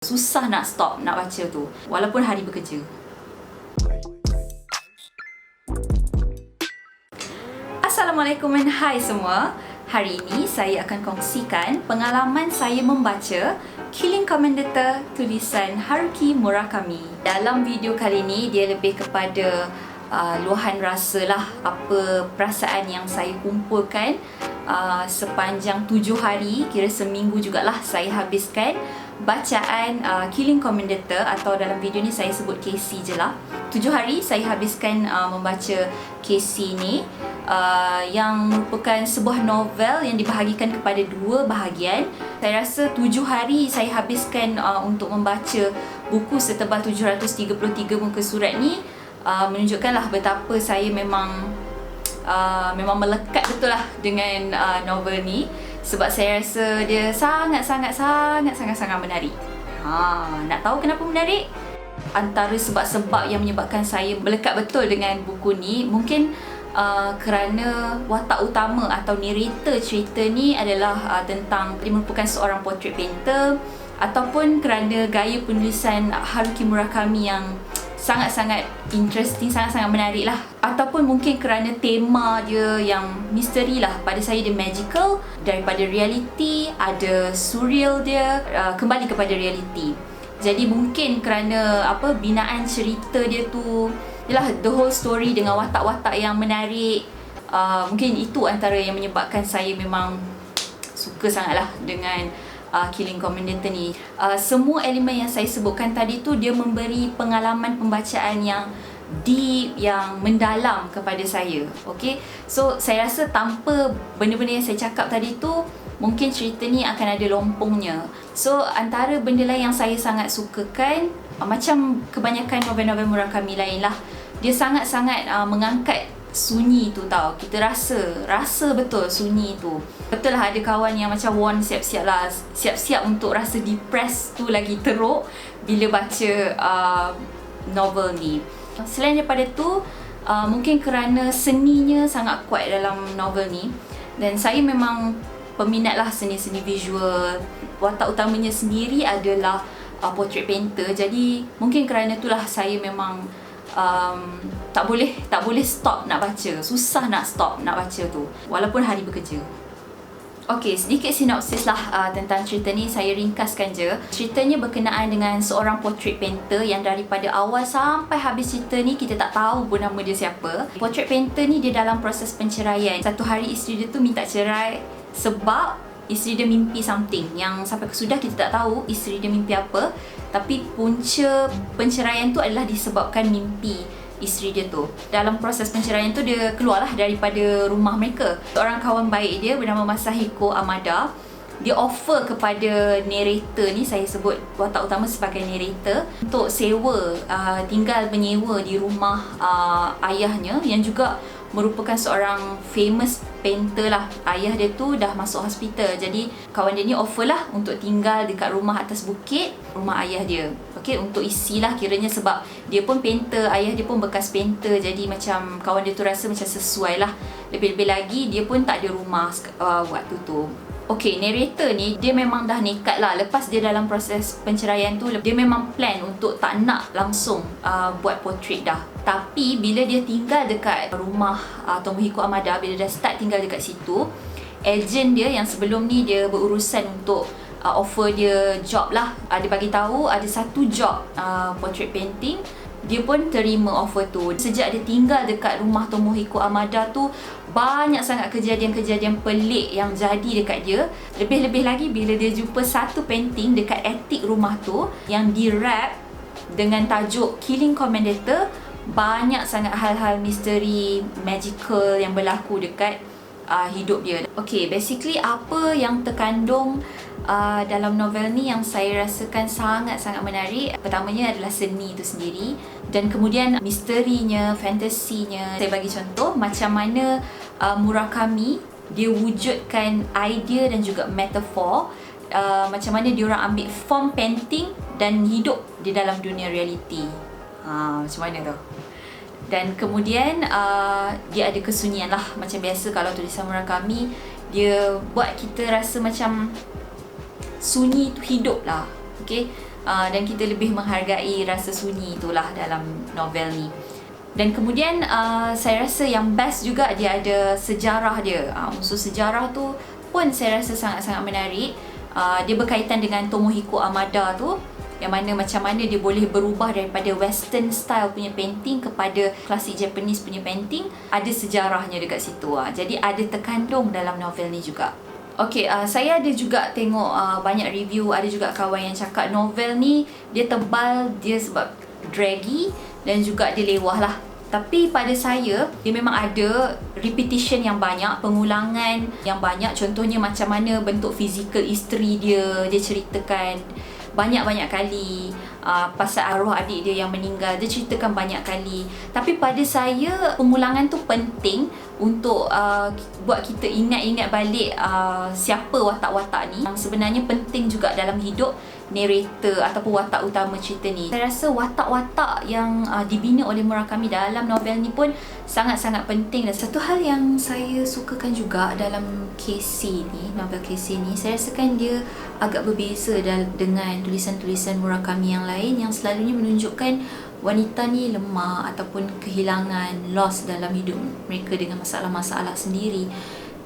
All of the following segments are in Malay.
Susah nak stop nak baca tu walaupun hari bekerja. Assalamualaikum dan hai semua. Hari ini saya akan kongsikan pengalaman saya membaca Killing Commendator tulisan Haruki Murakami. Dalam video kali ini dia lebih kepada luahan rasa lah, apa perasaan yang saya kumpulkan sepanjang 7 hari, kira seminggu jugalah saya habiskan bacaan Killing Commendator, atau dalam video ni saya sebut Casey je lah. 7 hari saya habiskan membaca Casey ni, yang merupakan sebuah novel yang dibahagikan kepada 2 bahagian. Saya rasa 7 hari saya habiskan untuk membaca buku setebal 733 muka surat ni, menunjukkanlah betapa saya memang melekat betul lah dengan novel ni. Sebab saya rasa dia sangat-sangat menarik. Nak tahu kenapa menarik? Antara sebab-sebab yang menyebabkan saya melekat betul dengan buku ni, mungkin kerana watak utama atau narrator cerita ni adalah tentang, dia merupakan seorang portrait painter, ataupun kerana gaya penulisan Haruki Murakami yang sangat-sangat interesting, sangat-sangat menarik lah, ataupun mungkin kerana tema dia yang misteri lah. Pada saya dia magical, daripada reality, ada surreal dia, kembali kepada reality. Jadi mungkin kerana binaan cerita dia tu, yalah, the whole story dengan watak-watak yang menarik, mungkin itu antara yang menyebabkan saya memang suka sangatlah dengan Killing Commendator ni. Semua elemen yang saya sebutkan tadi tu, dia memberi pengalaman pembacaan yang deep, yang mendalam kepada saya. Okay, so saya rasa tanpa benda-benda yang saya cakap tadi tu, mungkin cerita ni akan ada lompongnya. So antara benda lain yang saya sangat sukakan, macam kebanyakan novel-novel Murakami lain lah, dia sangat-sangat mengangkat sunyi tu tau. Kita rasa betul sunyi tu. Betul lah, ada kawan yang macam warn siap-siap lah, siap-siap untuk rasa depressed tu lagi teruk bila baca novel ni. Selain daripada tu, mungkin kerana seninya sangat kuat dalam novel ni, dan saya memang peminat lah seni-seni visual. Watak utamanya sendiri adalah portrait painter, jadi mungkin kerana itulah saya memang tak boleh stop nak baca. Susah nak stop nak baca tu walaupun hari bekerja. Okey, sedikit sinopsis lah tentang cerita ni, saya ringkaskan je. Ceritanya berkenaan dengan seorang portrait painter yang daripada awal sampai habis cerita ni kita tak tahu pun nama dia siapa. Portrait painter ni dia dalam proses penceraian. Satu hari isteri dia tu minta cerai sebab isteri dia mimpi something yang sampai kesudah kita tak tahu isteri dia mimpi apa, tapi punca penceraian tu adalah disebabkan mimpi isteri dia tu. Dalam proses penceraian tu, dia keluarlah daripada rumah mereka. Seorang kawan baik dia bernama Masahiko Amada, dia offer kepada narrator ni, saya sebut watak utama sebagai narrator, untuk sewa, tinggal menyewa di rumah ayahnya yang juga merupakan seorang famous painter lah. Ayah dia tu dah masuk hospital, jadi kawan dia ni offer lah untuk tinggal dekat rumah atas bukit, rumah ayah dia. Okay, untuk isilah kiranya, sebab dia pun painter, ayah dia pun bekas painter, jadi macam kawan dia tu rasa macam sesuai lah. Lebih-lebih lagi dia pun tak ada rumah waktu tu. Okay, narrator ni dia memang dah nekat lah. Lepas dia dalam proses penceraian tu, dia memang plan untuk tak nak langsung buat portrait dah. Tapi bila dia tinggal dekat rumah Tomohiko Amada, bila dah start tinggal dekat situ, ejen dia yang sebelum ni dia berurusan untuk offer dia job lah, dia bagi tahu ada satu job portrait painting. Dia pun terima offer tu. Sejak dia tinggal dekat rumah Tomohiko Amada tu, banyak sangat kejadian-kejadian pelik yang jadi dekat dia. Lebih-lebih lagi bila dia jumpa satu painting dekat attic rumah tu yang di-wrap dengan tajuk Killing Commendator. Banyak sangat hal-hal misteri, magical yang berlaku dekat hidup dia. Okay, basically apa yang terkandung dalam novel ni yang saya rasakan sangat-sangat menarik, pertamanya adalah seni itu sendiri, dan kemudian misterinya, fantasinya. Saya bagi contoh macam mana Murakami dia wujudkan idea dan juga metafor, macam mana diorang ambil form painting dan hidup di dalam dunia reality. Macam mana tu? Dan kemudian dia ada kesunyian lah. Macam biasa kalau tulisan Murakami, dia buat kita rasa macam sunyi tu hidup lah. Okay, dan kita lebih menghargai rasa sunyi itulah dalam novel ni. Dan kemudian saya rasa yang best juga dia ada sejarah dia. Unsur sejarah tu pun saya rasa sangat-sangat menarik. Dia berkaitan dengan Tomohiko Amada tu, yang mana macam mana dia boleh berubah daripada western style punya painting kepada klasik Japanese punya painting. Ada sejarahnya dekat situ. Jadi ada terkandung dalam novel ni juga. Okey, saya ada juga tengok banyak review. Ada juga kawan yang cakap novel ni dia tebal, dia sebab draggy dan juga dia lewah lah. Tapi pada saya, dia memang ada repetition yang banyak, pengulangan yang banyak. Contohnya macam mana bentuk fizikal isteri dia ceritakan banyak-banyak kali. Pasal arwah adik dia yang meninggal, dia ceritakan banyak kali. Tapi pada saya, pengulangan tu penting untuk buat kita ingat-ingat balik siapa watak-watak ni. Yang sebenarnya penting juga dalam hidup narrator ataupun watak utama cerita ni. Saya rasa watak-watak yang dibina oleh Murakami dalam novel ni pun sangat-sangat penting. Dan satu hal yang saya sukakan juga dalam Casey ni, novel Casey ni, saya rasakan dia agak berbeza dengan tulisan-tulisan Murakami yang lain yang selalunya menunjukkan wanita ni lemah ataupun kehilangan, loss dalam hidup mereka dengan masalah-masalah sendiri.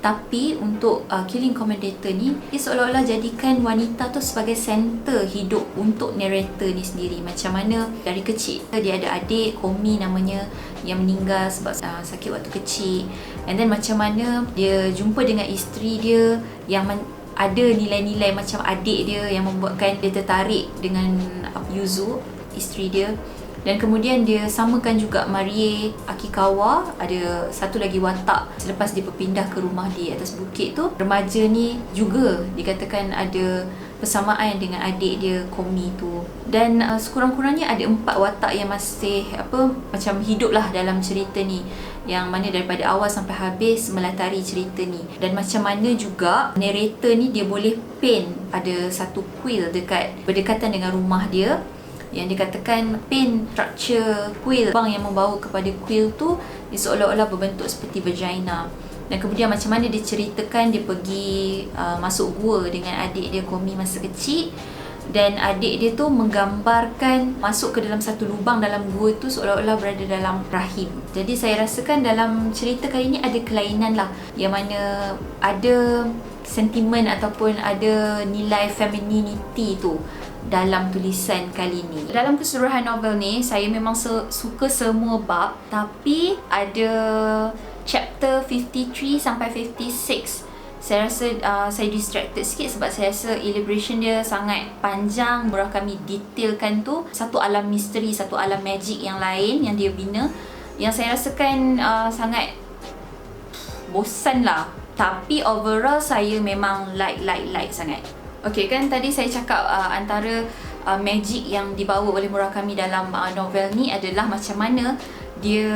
Tapi untuk Killing Commendator ni, dia seolah-olah jadikan wanita tu sebagai center hidup untuk narrator ni sendiri. Macam mana dari kecil dia ada adik, Komi namanya, yang meninggal sebab sakit waktu kecil. And then macam mana dia jumpa dengan isteri dia yang ada nilai-nilai macam adik dia yang membuatkan dia tertarik dengan Yuzu, isteri dia. Dan kemudian dia samakan juga Marie Akikawa, ada satu lagi watak selepas dia berpindah ke rumah di atas bukit tu. Remaja ni juga dikatakan ada persamaan dengan adik dia Komi tu. Dan sekurang-kurangnya ada 4 watak yang masih macam hidup lah dalam cerita ni, yang mana daripada awal sampai habis melatari cerita ni. Dan macam mana juga narrator ni dia boleh paint ada satu quill berdekatan dengan rumah dia, yang dikatakan paint structure quill, bang yang membawa kepada quill tu dia seolah-olah berbentuk seperti vagina. Dan kemudian macam mana dia ceritakan dia pergi masuk gua dengan adik dia Komi masa kecil, dan adik dia tu menggambarkan masuk ke dalam satu lubang dalam gua tu seolah-olah berada dalam rahim. Jadi saya rasakan dalam cerita kali ni ada kelainan lah, yang mana ada sentimen ataupun ada nilai femininity tu dalam tulisan kali ni. Dalam keseluruhan novel ni, saya memang suka semua bab, tapi ada chapter 53 sampai 56 saya rasa saya distracted sikit sebab saya rasa elaboration dia sangat panjang. Murakami detailkan tu satu alam misteri, satu alam magic yang lain yang dia bina, yang saya rasakan sangat bosan lah. Tapi overall saya memang like sangat. Okay, kan tadi saya cakap antara magic yang dibawa oleh Murakami dalam novel ni adalah macam mana dia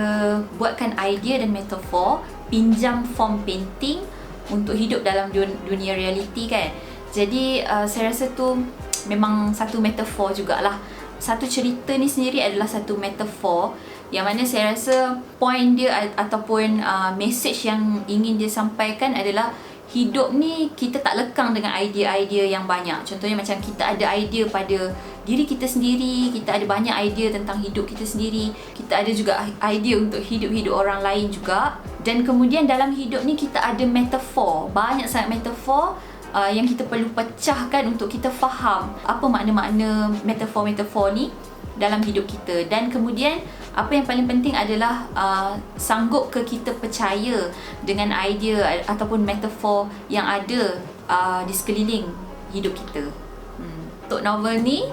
buatkan idea dan metafor, pinjam form painting untuk hidup dalam dunia realiti kan. Jadi saya rasa tu memang satu metafor jugalah. Satu cerita ni sendiri adalah satu metafor, yang mana saya rasa point dia ataupun message yang ingin dia sampaikan adalah hidup ni kita tak lekang dengan idea-idea yang banyak. Contohnya macam kita ada idea pada diri kita sendiri, kita ada banyak idea tentang hidup kita sendiri, kita ada juga idea untuk hidup-hidup orang lain juga. Dan kemudian dalam hidup ni kita ada metafor, banyak sangat metafor yang kita perlu pecahkan untuk kita faham apa makna-makna metafor-metafor ni dalam hidup kita. Dan kemudian apa yang paling penting adalah sanggup ke kita percaya dengan idea ataupun metafor yang ada di sekeliling hidup kita. Untuk novel ni,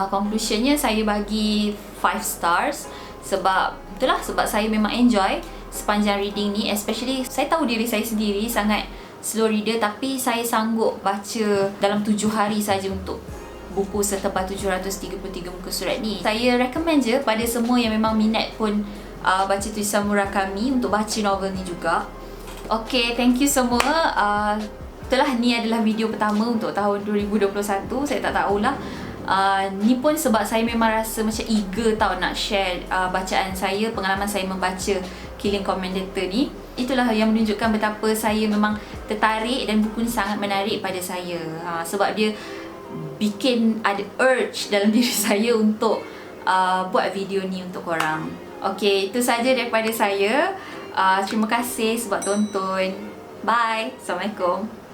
conclusionnya saya bagi 5 stars sebab itulah, sebab saya memang enjoy sepanjang reading ni. Especially saya tahu diri saya sendiri sangat slow reader, tapi saya sanggup baca dalam 7 hari saja untuk buku setebal 733 muka surat ni. Saya recommend je pada semua yang memang minat pun baca tulisan Murakami untuk baca novel ni juga. Okay, thank you semua. Itulah, ni adalah video pertama untuk tahun 2021. Saya tak tahulah. Ni pun sebab saya memang rasa macam eager tau nak share bacaan saya, pengalaman saya membaca Killing Commendator ni. Itulah yang menunjukkan betapa saya memang tertarik dan buku ni sangat menarik pada saya. Sebab dia bikin ada urge dalam diri saya untuk buat video ni untuk korang. Okay, itu saja daripada saya. Terima kasih sebab tonton. Bye. Assalamualaikum.